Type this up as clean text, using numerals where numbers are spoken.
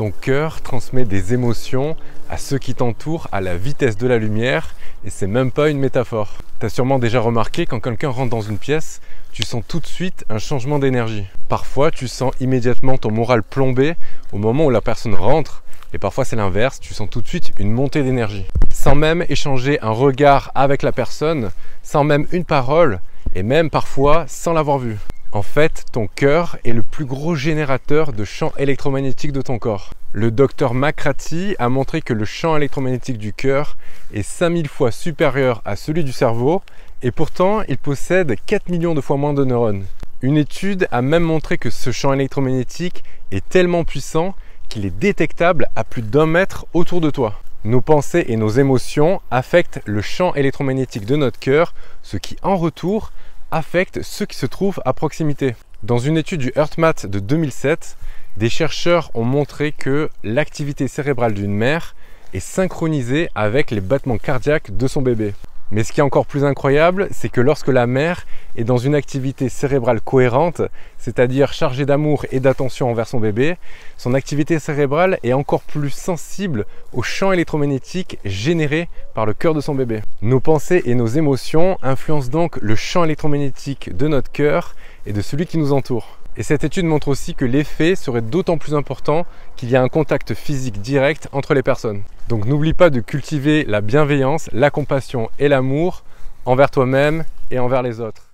Ton cœur transmet des émotions à ceux qui t'entourent à la vitesse de la lumière et c'est même pas une métaphore. Tu as sûrement déjà remarqué quand quelqu'un rentre dans une pièce, tu sens tout de suite un changement d'énergie. Parfois, tu sens immédiatement ton moral plombé au moment où la personne rentre et parfois c'est l'inverse, tu sens tout de suite une montée d'énergie. Sans même échanger un regard avec la personne, sans même une parole et même parfois sans l'avoir vue. En fait, ton cœur est le plus gros générateur de champs électromagnétiques de ton corps. Le docteur McCarthy a montré que le champ électromagnétique du cœur est 5000 fois supérieur à celui du cerveau et pourtant il possède 4 millions de fois moins de neurones. Une étude a même montré que ce champ électromagnétique est tellement puissant qu'il est détectable à plus d'1 mètre autour de toi. Nos pensées et nos émotions affectent le champ électromagnétique de notre cœur, ce qui en retour affecte ceux qui se trouvent à proximité. Dans une étude du HeartMath de 2007, des chercheurs ont montré que l'activité cérébrale d'une mère est synchronisée avec les battements cardiaques de son bébé. Mais ce qui est encore plus incroyable, c'est que lorsque la mère est dans une activité cérébrale cohérente, c'est-à-dire chargée d'amour et d'attention envers son bébé, son activité cérébrale est encore plus sensible aux champs électromagnétiques générés par le cœur de son bébé. Nos pensées et nos émotions influencent donc le champ électromagnétique de notre cœur et de celui qui nous entoure. Et cette étude montre aussi que l'effet serait d'autant plus important qu'il y a un contact physique direct entre les personnes. Donc n'oublie pas de cultiver la bienveillance, la compassion et l'amour envers toi-même et envers les autres.